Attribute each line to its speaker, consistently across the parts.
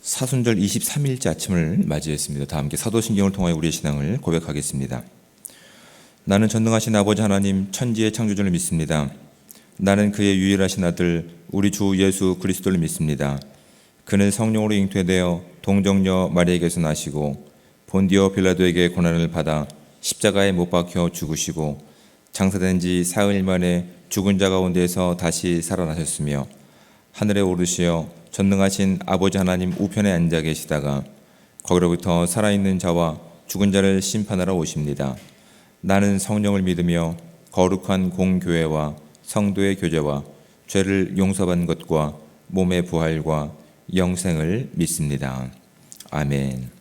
Speaker 1: 사순절 23일째 아침을 맞이했습니다. 다 함께 사도신경을 통하여 우리의 신앙을 고백하겠습니다. 나는 전능하신 아버지 하나님 천지의 창조주를 믿습니다. 나는 그의 유일하신 아들 우리 주 예수 그리스도를 믿습니다. 그는 성령으로 잉태되어 동정녀 마리아에게서 나시고 본디오 빌라도에게 고난을 받아 십자가에 못 박혀 죽으시고 장사된 지 사흘 만에 죽은 자 가운데에서 다시 살아나셨으며 하늘에 오르시어 전능하신 아버지 하나님 우편에 앉아 계시다가 거기로부터 살아있는 자와 죽은 자를 심판하러 오십니다. 나는 성령을 믿으며 거룩한 공교회와 성도의 교제와 죄를 용서받는 것과 몸의 부활과 영생을 믿습니다. 아멘.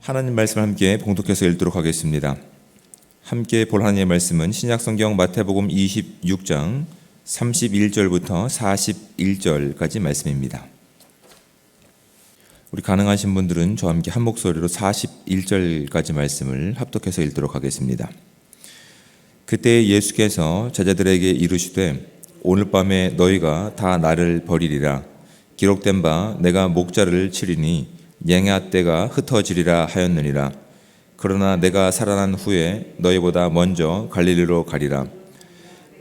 Speaker 1: 하나님 말씀 함께 봉독해서 읽도록 하겠습니다. 함께 볼 하나님의 말씀은 신약성경 마태복음 26장 31절부터 41절까지 말씀입니다. 우리 가능하신 분들은 저와 함께 한 목소리로 41절까지 말씀을 합독해서 읽도록 하겠습니다. 그때 예수께서 제자들에게 이르시되 오늘 밤에 너희가 다 나를 버리리라. 기록된 바 내가 목자를 치리니 양의 떼가 흩어지리라 하였느니라. 그러나 내가 살아난 후에 너희보다 먼저 갈릴리로 가리라.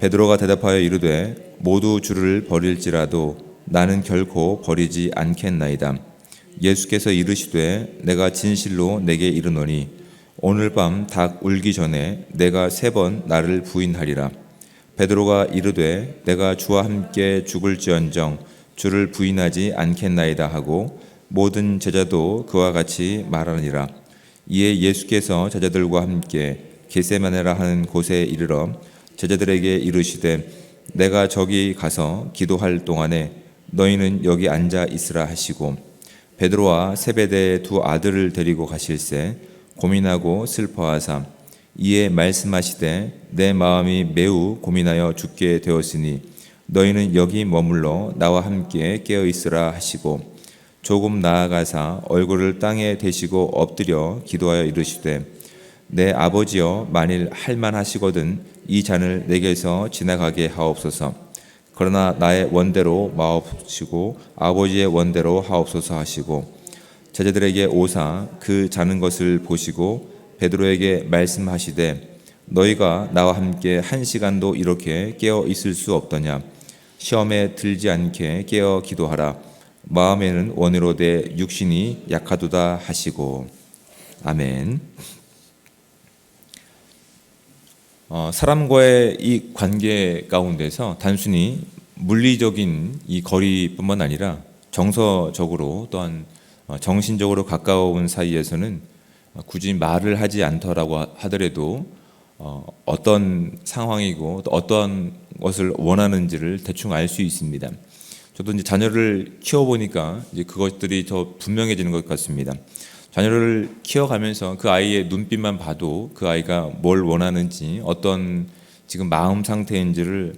Speaker 1: 베드로가 대답하여 이르되 모두 주를 버릴지라도 나는 결코 버리지 않겠나이다. 예수께서 이르시되 내가 진실로 내게 이르노니 오늘 밤 닭 울기 전에 내가 3번 나를 부인하리라. 베드로가 이르되 내가 주와 함께 죽을지언정 주를 부인하지 않겠나이다 하고 모든 제자도 그와 같이 말하니라. 이에 예수께서 제자들과 함께 겟세마네라 하는 곳에 이르러 제자들에게 이르시되 내가 저기 가서 기도할 동안에 너희는 여기 앉아 있으라 하시고 베드로와 세베대의 두 아들을 데리고 가실새 고민하고 슬퍼하사 이에 말씀하시되 내 마음이 매우 고민하여 죽게 되었으니 너희는 여기 머물러 나와 함께 깨어 있으라 하시고 조금 나아가사 얼굴을 땅에 대시고 엎드려 기도하여 이르시되 내 아버지여 만일 할만하시거든 이 잔을 내게서 지나가게 하옵소서. 그러나 나의 원대로 마옵시고 아버지의 원대로 하옵소서 하시고 제자들에게 오사 그 자는 것을 보시고 베드로에게 말씀하시되 너희가 나와 함께 1시간도 이렇게 깨어 있을 수 없더냐. 시험에 들지 않게 깨어 기도하라. 마음에는 원이로되 육신이 약하도다 하시고. 아멘. 사람과의 이 관계 가운데서 단순히 물리적인 이 거리뿐만 아니라 정서적으로 또한 정신적으로 가까운 사이에서는 굳이 말을 하지 않더라고 하더라도 어떤 상황이고 또 어떤 것을 원하는지를 대충 알 수 있습니다. 저도 이제 자녀를 키워보니까 이제 그것들이 더 분명해지는 것 같습니다. 자녀를 키워가면서 그 아이의 눈빛만 봐도 그 아이가 뭘 원하는지 어떤 지금 마음 상태인지를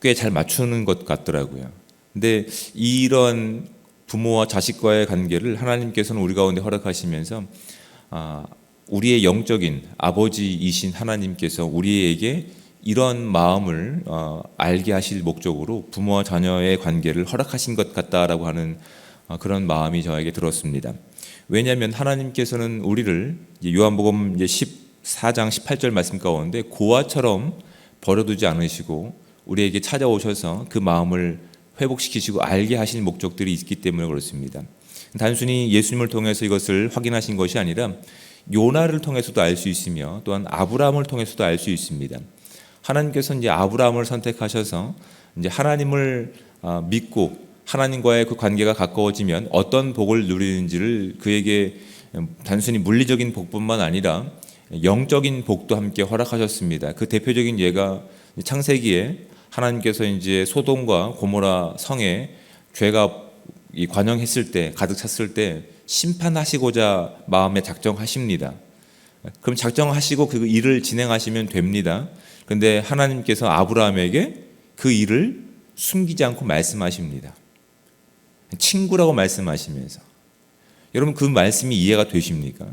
Speaker 1: 꽤 잘 맞추는 것 같더라고요. 근데 이런 부모와 자식과의 관계를 하나님께서는 우리 가운데 허락하시면서 우리의 영적인 아버지이신 하나님께서 우리에게 이런 마음을 알게 하실 목적으로 부모와 자녀의 관계를 허락하신 것 같다라고 하는 그런 마음이 저에게 들었습니다. 왜냐하면 하나님께서는 우리를 요한복음 14장 18절 말씀 가운데 고아처럼 버려두지 않으시고 우리에게 찾아오셔서 그 마음을 회복시키시고 알게 하신 목적들이 있기 때문에 그렇습니다. 단순히 예수님을 통해서 이것을 확인하신 것이 아니라 요나를 통해서도 알 수 있으며 또한 아브라함을 통해서도 알 수 있습니다. 하나님께서 이제 아브라함을 선택하셔서 이제 하나님을 믿고 하나님과의 그 관계가 가까워지면 어떤 복을 누리는지를 그에게 단순히 물리적인 복뿐만 아니라 영적인 복도 함께 허락하셨습니다. 그 대표적인 예가 창세기에 하나님께서 이제 소돔과 고모라 성에 죄가 관영했을 때 가득 찼을 때 심판하시고자 마음에 작정하십니다. 그럼 작정하시고 그 일을 진행하시면 됩니다. 그런데 하나님께서 아브라함에게 그 일을 숨기지 않고 말씀하십니다. 친구라고 말씀하시면서. 여러분 그 말씀이 이해가 되십니까?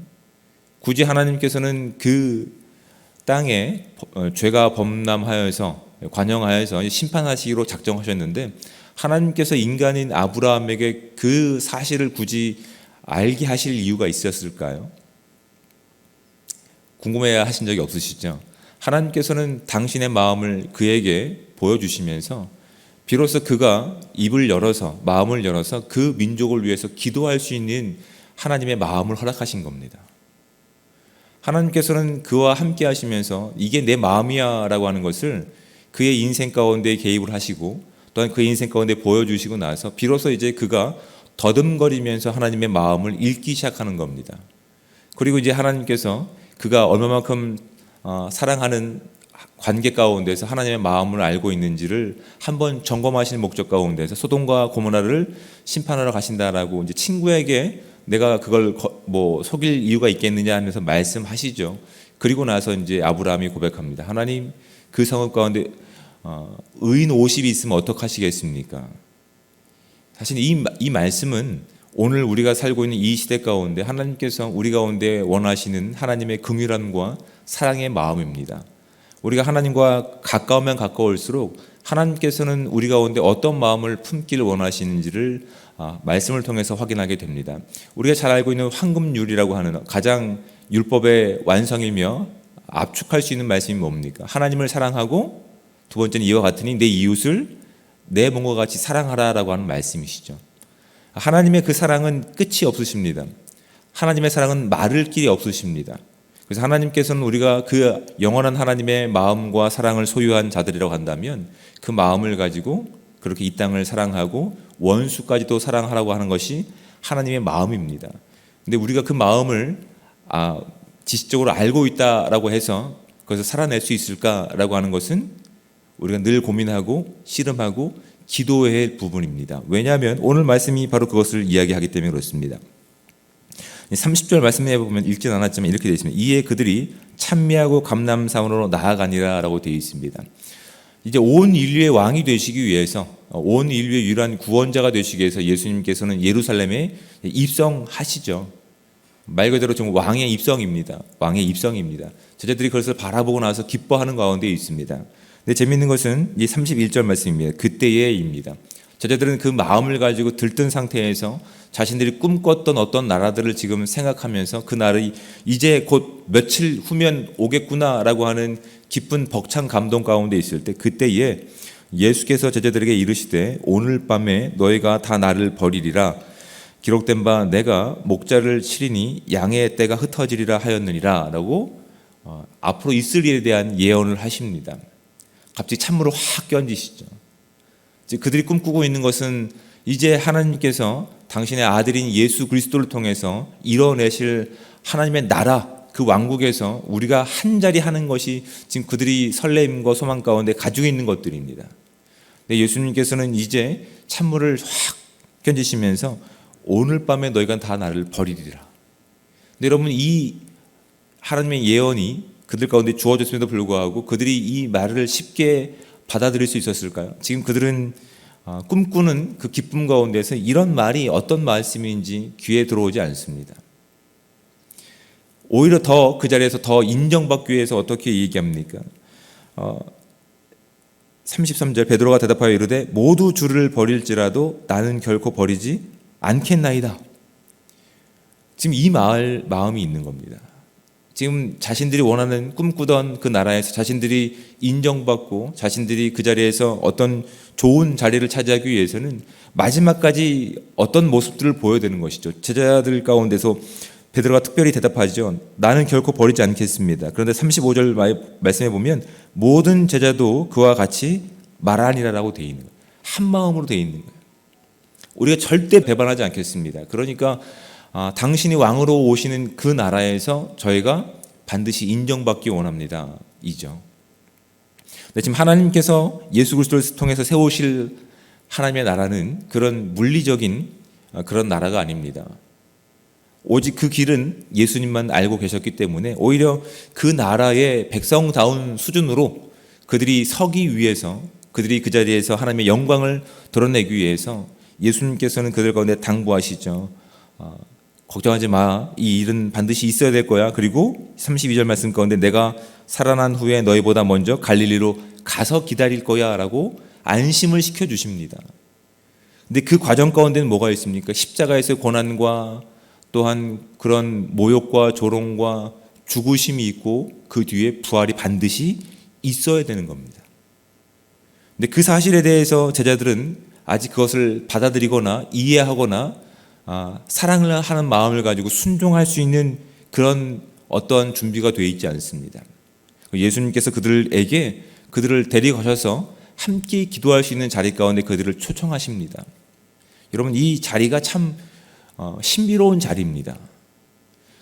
Speaker 1: 굳이 하나님께서는 그 땅에 죄가 범람하여서 관영하여서 심판하시기로 작정하셨는데 하나님께서 인간인 아브라함에게 그 사실을 굳이 알게 하실 이유가 있었을까요? 궁금해 하신 적이 없으시죠? 하나님께서는 당신의 마음을 그에게 보여주시면서 비로소 그가 입을 열어서 마음을 열어서 그 민족을 위해서 기도할 수 있는 하나님의 마음을 허락하신 겁니다. 하나님께서는 그와 함께 하시면서 이게 내 마음이야 라고 하는 것을 그의 인생 가운데 개입을 하시고 또한 그 인생 가운데 보여주시고 나서 비로소 이제 그가 더듬거리면서 하나님의 마음을 읽기 시작하는 겁니다. 그리고 이제 하나님께서 그가 얼마만큼 사랑하는 관계 가운데서 하나님의 마음을 알고 있는지를 한번 점검하시는 목적 가운데서 소돔과 고모라를 심판하러 가신다라고 이제 친구에게 내가 그걸 속일 이유가 있겠느냐 하면서 말씀하시죠. 그리고 나서 이제 아브라함이 고백합니다. 하나님 그 성읍 가운데 의인 50이 있으면 어떡하시겠습니까? 사실 이 말씀은 오늘 우리가 살고 있는 이 시대 가운데 하나님께서 우리 가운데 원하시는 하나님의 긍휼함과 사랑의 마음입니다. 우리가 하나님과 가까우면 가까울수록 하나님께서는 우리 가운데 어떤 마음을 품기를 원하시는지를 말씀을 통해서 확인하게 됩니다. 우리가 잘 알고 있는 황금률이라고 하는 가장 율법의 완성이며 압축할 수 있는 말씀이 뭡니까? 하나님을 사랑하고 두 번째는 이와 같으니 내 이웃을 내 몸과 같이 사랑하라라고 하는 말씀이시죠. 하나님의 그 사랑은 끝이 없으십니다. 하나님의 사랑은 마를 길이 없으십니다. 그래서 하나님께서는 우리가 그 영원한 하나님의 마음과 사랑을 소유한 자들이라고 한다면 그 마음을 가지고 그렇게 이 땅을 사랑하고 원수까지도 사랑하라고 하는 것이 하나님의 마음입니다. 근데 우리가 그 마음을 지식적으로 알고 있다라고 해서 그것을 살아낼 수 있을까라고 하는 것은 우리가 늘 고민하고 씨름하고 기도해야 할 부분입니다. 왜냐하면 오늘 말씀이 바로 그것을 이야기하기 때문에 그렇습니다. 30절 말씀해 보면 읽진 않았지만 이렇게 되어 있습니다. 이에 그들이 찬미하고 감람사원으로 나아가니라 라고 되어 있습니다. 이제 온 인류의 왕이 되시기 위해서, 온 인류의 유일한 구원자가 되시기 위해서 예수님께서는 예루살렘에 입성하시죠. 말 그대로 좀 왕의 입성입니다. 왕의 입성입니다. 제자들이 그것을 바라보고 나서 기뻐하는 가운데 있습니다. 근데 재미있는 것은 이 31절 말씀입니다. 그때에입니다. 제자들은 그 마음을 가지고 들뜬 상태에서 자신들이 꿈꿨던 어떤 나라들을 지금 생각하면서 그 나라가 이제 곧 며칠 후면 오겠구나라고 하는 기쁜 벅찬 감동 가운데 있을 때, 그때에 예수께서 제자들에게 이르시되 오늘 밤에 너희가 다 나를 버리리라. 기록된 바 내가 목자를 치리니 양의 떼가 흩어지리라 하였느니라 라고 앞으로 있을 일에 대한 예언을 하십니다. 갑자기 찬물을 확 끼얹으시죠. 그들이 꿈꾸고 있는 것은 이제 하나님께서 당신의 아들인 예수 그리스도를 통해서 이뤄내실 하나님의 나라, 그 왕국에서 우리가 한 자리 하는 것이 지금 그들이 설렘과 소망 가운데 가지고 있는 것들입니다. 근데 예수님께서는 이제 찬물을 확 끼얹으시면서 오늘 밤에 너희가 다 나를 버리리라. 근데 여러분, 이 하나님의 예언이 그들 가운데 주어졌음에도 불구하고 그들이 이 말을 쉽게 받아들일 수 있었을까요? 지금 그들은 꿈꾸는 그 기쁨 가운데서 이런 말이 어떤 말씀인지 귀에 들어오지 않습니다. 오히려 더 그 자리에서 더 인정받기 위해서 어떻게 얘기합니까? 33절 베드로가 대답하여 이르되 모두 주를 버릴지라도 나는 결코 버리지 않겠나이다. 지금 이 마음이 있는 겁니다. 지금 자신들이 원하는 꿈꾸던 그 나라에서 자신들이 인정받고 자신들이 그 자리에서 어떤 좋은 자리를 차지하기 위해서는 마지막까지 어떤 모습들을 보여야 되는 것이죠. 제자들 가운데서 베드로가 특별히 대답하죠. 나는 결코 버리지 않겠습니다. 그런데 35절 말씀해 보면 모든 제자도 그와 같이 말하니라라고 되어 있는 거예요. 한 마음으로 되어 있는 거예요. 우리가 절대 배반하지 않겠습니다. 그러니까 당신이 왕으로 오시는 그 나라에서 저희가 반드시 인정받기 원합니다. 이죠. 근데 지금 하나님께서 예수 그리스도를 통해서 세우실 하나님의 나라는 그런 물리적인 그런 나라가 아닙니다. 오직 그 길은 예수님만 알고 계셨기 때문에 오히려 그 나라의 백성다운 수준으로 그들이 서기 위해서, 그들이 그 자리에서 하나님의 영광을 드러내기 위해서 예수님께서는 그들 가운데 당부하시죠. 걱정하지 마. 이 일은 반드시 있어야 될 거야. 그리고 32절 말씀 가운데 내가 살아난 후에 너희보다 먼저 갈릴리로 가서 기다릴 거야 라고 안심을 시켜주십니다. 근데 그 과정 가운데는 뭐가 있습니까? 십자가에서의 고난과 또한 그런 모욕과 조롱과 죽으심이 있고 그 뒤에 부활이 반드시 있어야 되는 겁니다. 근데 그 사실에 대해서 제자들은 아직 그것을 받아들이거나 이해하거나 사랑을 하는 마음을 가지고 순종할 수 있는 그런 어떤 준비가 되어 있지 않습니다. 예수님께서 그들에게 그들을 데리가셔서 함께 기도할 수 있는 자리 가운데 그들을 초청하십니다. 여러분, 이 자리가 참 신비로운 자리입니다.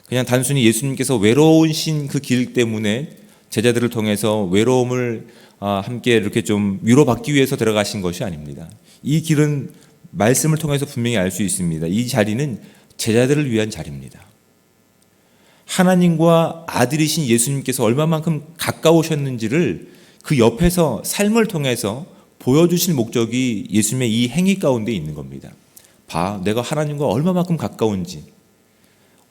Speaker 1: 그냥 단순히 예수님께서 외로우신 그 길 때문에 제자들을 통해서 외로움을 함께 이렇게 좀 위로받기 위해서 들어가신 것이 아닙니다. 이 길은 말씀을 통해서 분명히 알 수 있습니다. 이 자리는 제자들을 위한 자리입니다. 하나님과 아들이신 예수님께서 얼마만큼 가까우셨는지를 그 옆에서 삶을 통해서 보여주실 목적이 예수님의 이 행위 가운데 있는 겁니다. 봐, 내가 하나님과 얼마만큼 가까운지,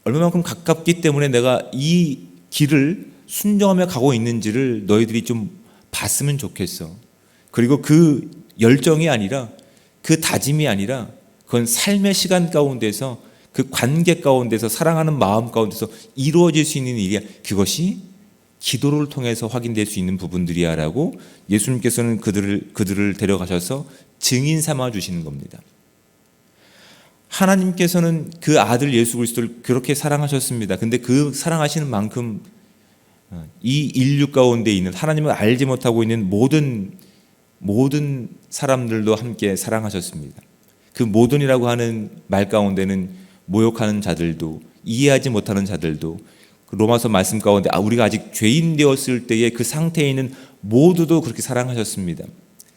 Speaker 1: 얼마만큼 가깝기 때문에 내가 이 길을 순종하며 가고 있는지를 너희들이 좀 봤으면 좋겠어. 그리고 그 열정이 아니라, 그 다짐이 아니라, 그건 삶의 시간 가운데서, 그 관계 가운데서, 사랑하는 마음 가운데서 이루어질 수 있는 일이야. 그것이 기도를 통해서 확인될 수 있는 부분들이야 라고 예수님께서는 그들을 데려가셔서 증인 삼아 주시는 겁니다. 하나님께서는 그 아들 예수 그리스도를 그렇게 사랑하셨습니다. 근데 그 사랑하시는 만큼 이 인류 가운데 있는 하나님을 알지 못하고 있는 모든 모든 사람들도 함께 사랑하셨습니다. 그 모든이라고 하는 말 가운데는 모욕하는 자들도, 이해하지 못하는 자들도, 로마서 말씀 가운데 우리가 아직 죄인 되었을 때의 그 상태에 있는 모두도 그렇게 사랑하셨습니다.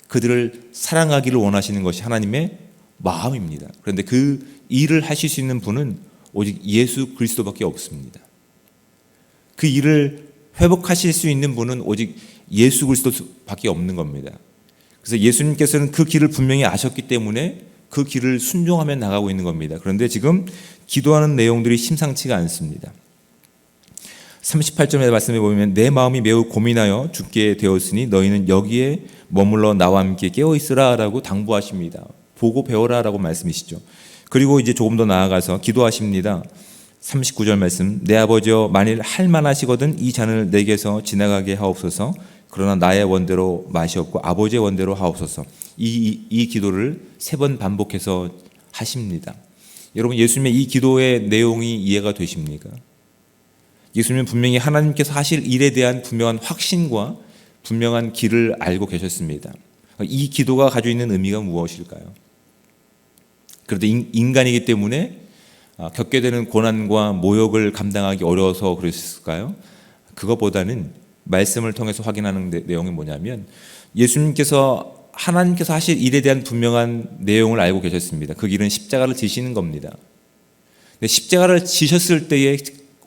Speaker 1: 그들을 사랑하기를 원하시는 것이 하나님의 마음입니다. 그런데 그 일을 하실 수 있는 분은 오직 예수 그리스도밖에 없습니다. 그 일을 회복하실 수 있는 분은 오직 예수 그리스도밖에 없는 겁니다. 그래서 예수님께서는 그 길을 분명히 아셨기 때문에 그 길을 순종하며 나가고 있는 겁니다. 그런데 지금 기도하는 내용들이 심상치가 않습니다. 38절의 말씀에 보면 내 마음이 매우 고민하여 죽게 되었으니 너희는 여기에 머물러 나와 함께 깨어있으라 라고 당부하십니다. 보고 배워라 라고 말씀이시죠. 그리고 이제 조금 더 나아가서 기도하십니다. 39절 말씀, 내 아버지여 만일 할 만하시거든 이 잔을 내게서 지나가게 하옵소서. 그러나 나의 원대로 마시옵고 아버지의 원대로 하옵소서. 이 기도를 3번 반복해서 하십니다. 여러분, 예수님의 이 기도의 내용이 이해가 되십니까? 예수님은 분명히 하나님께서 하실 일에 대한 분명한 확신과 분명한 길을 알고 계셨습니다. 이 기도가 가지고 있는 의미가 무엇일까요? 그래도 인간이기 때문에 겪게 되는 고난과 모욕을 감당하기 어려워서 그랬을까요? 그것보다는 말씀을 통해서 확인하는 내용이 뭐냐면 하나님께서 하실 일에 대한 분명한 내용을 알고 계셨습니다. 그 길은 십자가를 지시는 겁니다. 근데 십자가를 지셨을 때에,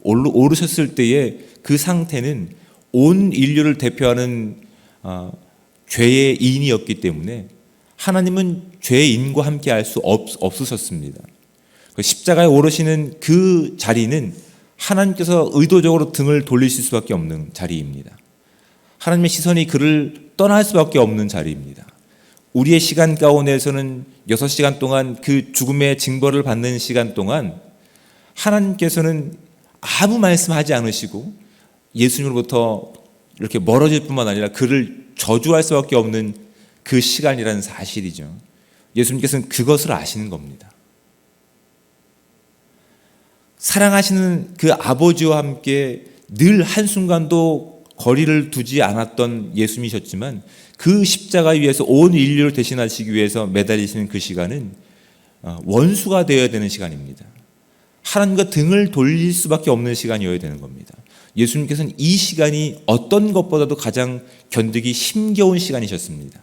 Speaker 1: 오르셨을 때에 그 상태는 온 인류를 대표하는 죄의 인이었기 때문에 하나님은 죄인과 함께 할 수 없으셨습니다. 십자가에 오르시는 그 자리는 하나님께서 의도적으로 등을 돌리실 수밖에 없는 자리입니다. 하나님의 시선이 그를 떠날 수밖에 없는 자리입니다. 우리의 시간 가운데에서는 6시간 동안 그 죽음의 징벌을 받는 시간 동안 하나님께서는 아무 말씀하지 않으시고 예수님으로부터 이렇게 멀어질 뿐만 아니라 그를 저주할 수밖에 없는 그 시간이라는 사실이죠. 예수님께서는 그것을 아시는 겁니다. 사랑하시는 그 아버지와 함께 늘 한순간도 거리를 두지 않았던 예수님이셨지만 그 십자가 위에서 온 인류를 대신하시기 위해서 매달리시는 그 시간은 원수가 되어야 되는 시간입니다. 하나님과 등을 돌릴 수밖에 없는 시간이어야 되는 겁니다. 예수님께서는 이 시간이 어떤 것보다도 가장 견디기 힘겨운 시간이셨습니다.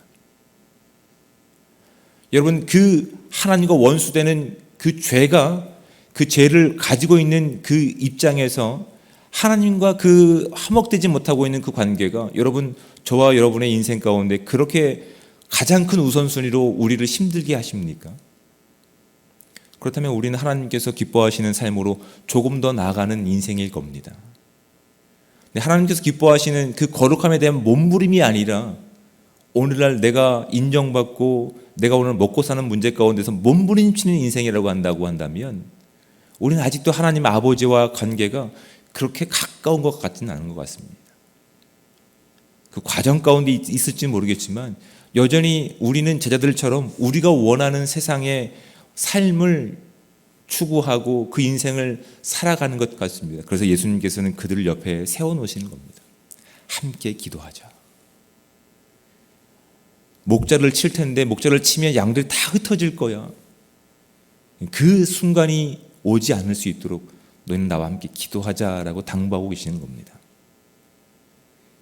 Speaker 1: 여러분, 그 하나님과 원수되는 그 죄가, 그 죄를 가지고 있는 그 입장에서 하나님과 그 화목되지 못하고 있는 그 관계가 여러분, 저와 여러분의 인생 가운데 그렇게 가장 큰 우선순위로 우리를 힘들게 하십니까? 그렇다면 우리는 하나님께서 기뻐하시는 삶으로 조금 더 나아가는 인생일 겁니다. 하나님께서 기뻐하시는 그 거룩함에 대한 몸부림이 아니라 오늘날 내가 인정받고 내가 오늘 먹고 사는 문제 가운데서 몸부림치는 인생이라고 한다면 우리는 아직도 하나님 아버지와 관계가 그렇게 가까운 것 같지는 않은 것 같습니다. 그 과정 가운데 있을지는 모르겠지만 여전히 우리는 제자들처럼 우리가 원하는 세상의 삶을 추구하고 그 인생을 살아가는 것 같습니다. 그래서 예수님께서는 그들을 옆에 세워놓으시는 겁니다. 함께 기도하자. 목자를 칠 텐데 목자를 치면 양들이 다 흩어질 거야. 그 순간이 오지 않을 수 있도록 너희는 나와 함께 기도하자라고 당부하고 계시는 겁니다.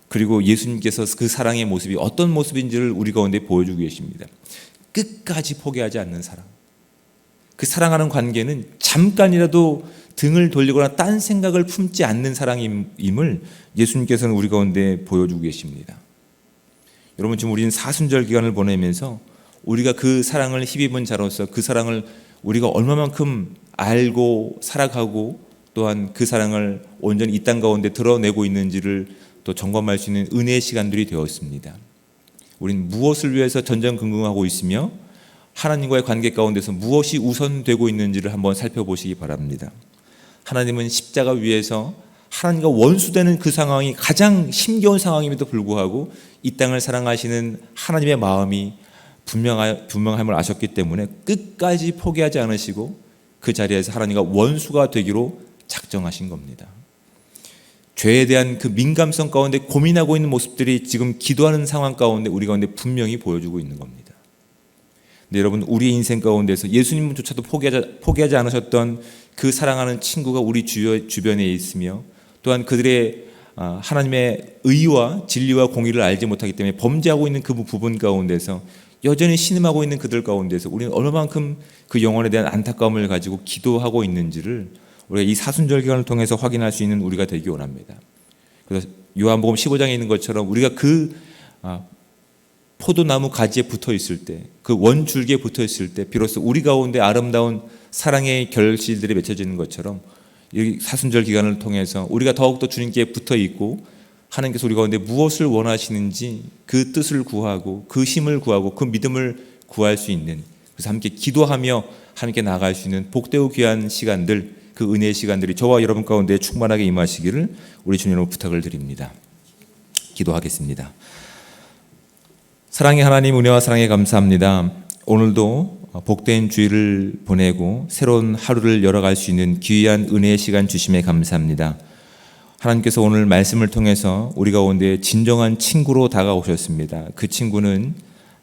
Speaker 1: 그리고 예수님께서 그 사랑의 모습이 어떤 모습인지를 우리 가운데 보여주고 계십니다. 끝까지 포기하지 않는 사랑. 그 사랑하는 관계는 잠깐이라도 등을 돌리거나 딴 생각을 품지 않는 사랑임을 예수님께서는 우리 가운데 보여주고 계십니다. 여러분, 지금 우리는 사순절 기간을 보내면서 우리가 그 사랑을 힘입은 자로서 그 사랑을 우리가 얼마만큼 알고 살아가고 또한 그 사랑을 온전히 이 땅 가운데 드러내고 있는지를 또 점검할 수 있는 은혜의 시간들이 되었습니다. 우리는 무엇을 위해서 전전긍긍하고 있으며 하나님과의 관계 가운데서 무엇이 우선되고 있는지를 한번 살펴보시기 바랍니다. 하나님은 십자가 위에서 하나님과 원수되는 그 상황이 가장 힘겨운 상황임에도 불구하고 이 땅을 사랑하시는 하나님의 마음이 분명함을 아셨기 때문에 끝까지 포기하지 않으시고 그 자리에서 하나님과 원수가 되기로 작정하신 겁니다. 죄에 대한 그 민감성 가운데 고민하고 있는 모습들이 지금 기도하는 상황 가운데 우리 가운데 분명히 보여주고 있는 겁니다. 근데 여러분, 우리의 인생 가운데서 예수님조차도 포기하지 않으셨던 그 사랑하는 친구가 우리 주변에 있으며, 또한 그들의 하나님의 의와 진리와 공의를 알지 못하기 때문에 범죄하고 있는 그 부분 가운데서 여전히 신음하고 있는 그들 가운데서 우리는 얼마만큼 그 영혼에 대한 안타까움을 가지고 기도하고 있는지를 우리가 이 사순절 기간을 통해서 확인할 수 있는 우리가 되기 원합니다. 그래서 요한복음 15장에 있는 것처럼 우리가 그 포도나무 가지에 붙어 있을 때, 그 원줄기에 붙어 있을 때 비로소 우리 가운데 아름다운 사랑의 결실들이 맺혀지는 것처럼 이 사순절 기간을 통해서 우리가 더욱더 주님께 붙어 있고, 하나님께서 우리 가운데 무엇을 원하시는지 그 뜻을 구하고 그 힘을 구하고 그 믿음을 구할 수 있는, 그래서 함께 기도하며 함께 나아갈 수 있는 복되고 귀한 시간들, 그 은혜의 시간들이 저와 여러분 가운데 충만하게 임하시기를 우리 주님으로 부탁을 드립니다. 기도하겠습니다. 사랑의 하나님, 은혜와 사랑에 감사합니다. 오늘도 복된 주일을 보내고 새로운 하루를 열어갈 수 있는 귀한 은혜의 시간 주심에 감사합니다. 하나님께서 오늘 말씀을 통해서 우리 가운데 진정한 친구로 다가오셨습니다. 그 친구는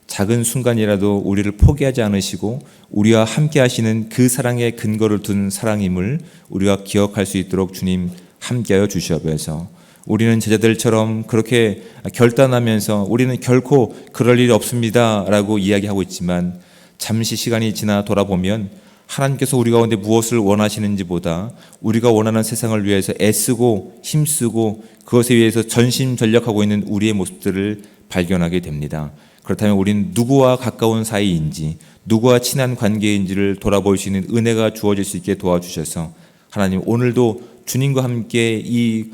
Speaker 1: 작은 순간이라도 우리를 포기하지 않으시고 우리와 함께 하시는 그 사랑의 근거를 둔 사랑임을 우리가 기억할 수 있도록 주님 함께하여 주시옵소서. 우리는 제자들처럼 그렇게 결단하면서 우리는 결코 그럴 일이 없습니다 라고 이야기하고 있지만, 잠시 시간이 지나 돌아보면 하나님께서 우리 가운데 무엇을 원하시는지보다 우리가 원하는 세상을 위해서 애쓰고 힘쓰고 그것에 위해서 전심전력하고 있는 우리의 모습들을 발견하게 됩니다. 그렇다면 우리는 누구와 가까운 사이인지, 누구와 친한 관계인지를 돌아볼 수 있는 은혜가 주어질 수 있게 도와주셔서 하나님, 오늘도 주님과 함께 이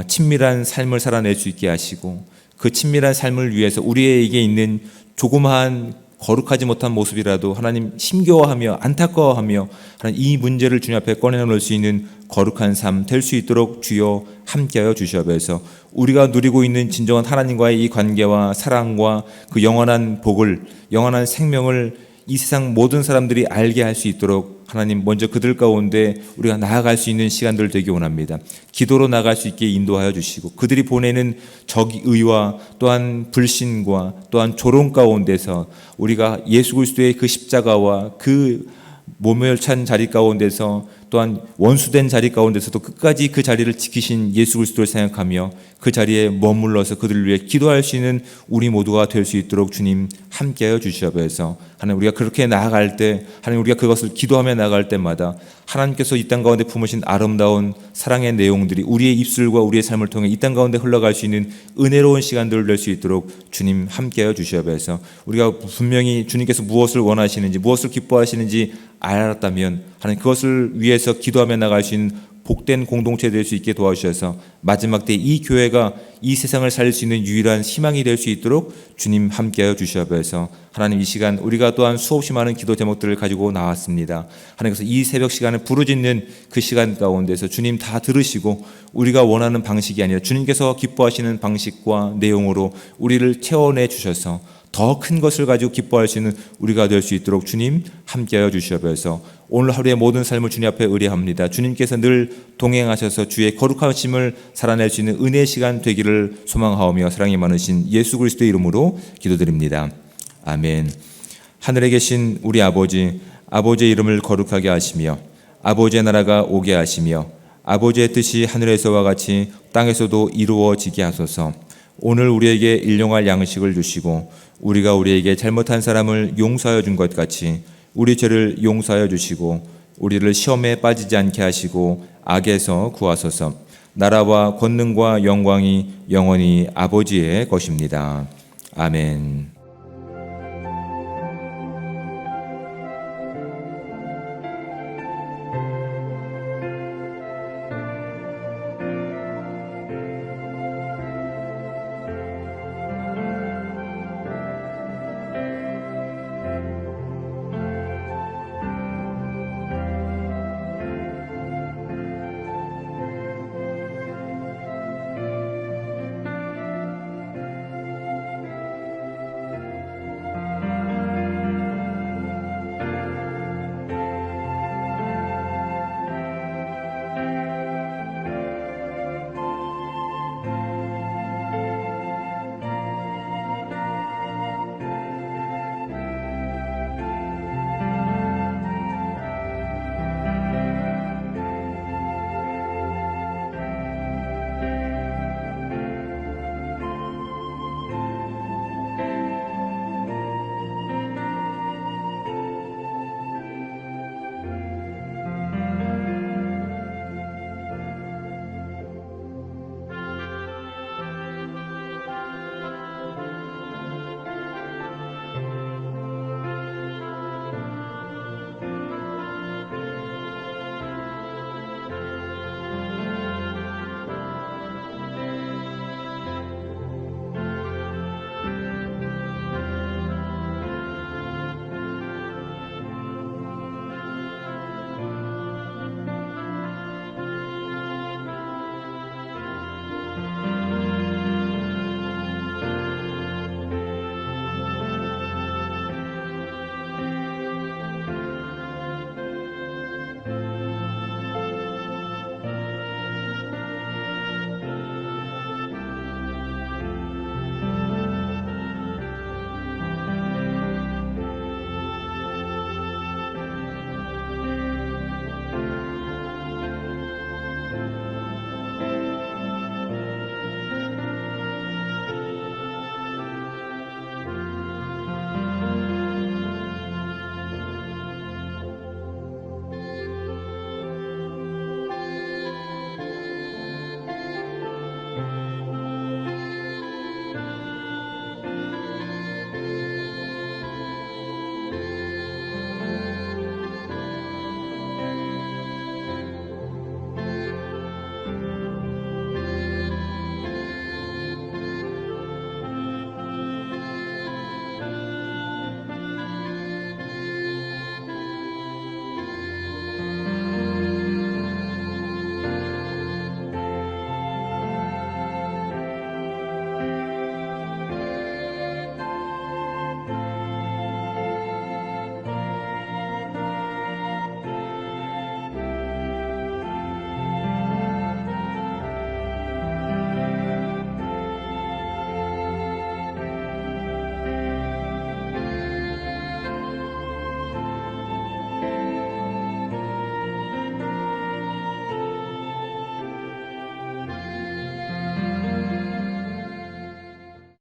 Speaker 1: 친밀한 삶을 살아낼 수 있게 하시고, 그 친밀한 삶을 위해서 우리에게 있는 조그마한 거룩하지 못한 모습이라도 하나님 힘겨워하며 안타까워하며 하나님 이 문제를 주님 앞에 꺼내놓을 수 있는 거룩한 삶 될 수 있도록 주여 함께하여 주시옵소서. 우리가 누리고 있는 진정한 하나님과의 이 관계와 사랑과 그 영원한 복을, 영원한 생명을 이 세상 모든 사람들이 알게 할 수 있도록 하나님 먼저 그들 가운데 우리가 나아갈 수 있는 시간들 되기 원합니다. 기도로 나아갈 수 있게 인도하여 주시고, 그들이 보내는 적의와 또한 불신과 또한 조롱 가운데서 우리가 예수 그리스도의 그 십자가와 그 모멸찬 자리 가운데서 또한 원수된 자리 가운데서도 끝까지 그 자리를 지키신 예수 그리스도를 생각하며 그 자리에 머물러서 그들을 위해 기도할 수 있는 우리 모두가 될 수 있도록 주님 함께하여 주시옵소서. 하나님, 우리가 그렇게 나아갈 때, 하나님 우리가 그것을 기도하며 나아갈 때마다 하나님께서 이 땅 가운데 품으신 아름다운 사랑의 내용들이 우리의 입술과 우리의 삶을 통해 이 땅 가운데 흘러갈 수 있는 은혜로운 시간들을 낼 수 있도록 주님 함께하여 주시옵소서. 우리가 분명히 주님께서 무엇을 원하시는지, 무엇을 기뻐하시는지 알았다면 하나님 그것을 위해서 기도하며 나갈 수 있는 복된 공동체 될 수 있게 도와주셔서 마지막 때 이 교회가 이 세상을 살릴 수 있는 유일한 희망이 될 수 있도록 주님 함께하여 주시옵소서. 하나님, 이 시간 우리가 또한 수없이 많은 기도 제목들을 가지고 나왔습니다. 하나님께서 이 새벽 시간에 부르짖는 그 시간 가운데서 주님 다 들으시고 우리가 원하는 방식이 아니라 주님께서 기뻐하시는 방식과 내용으로 우리를 채워내 주셔서 더 큰 것을 가지고 기뻐할 수 있는 우리가 될 수 있도록 주님 함께하여 주시옵소서. 오늘 하루의 모든 삶을 주님 앞에 의뢰합니다. 주님께서 늘 동행하셔서 주의 거룩하심을 살아낼 수 있는 은혜의 시간 되기를 소망하오며 사랑이 많으신 예수 그리스도의 이름으로 기도드립니다. 아멘. 하늘에 계신 우리 아버지, 아버지의 이름을 거룩하게 하시며 아버지의 나라가 오게 하시며 아버지의 뜻이 하늘에서와 같이 땅에서도 이루어지게 하소서. 오늘 우리에게 일용할 양식을 주시고 우리가 우리에게 잘못한 사람을 용서하여 준 것 같이 우리 죄를 용서하여 주시고 우리를 시험에 빠지지 않게 하시고 악에서 구하소서. 나라와 권능과 영광이 영원히 아버지의 것입니다. 아멘.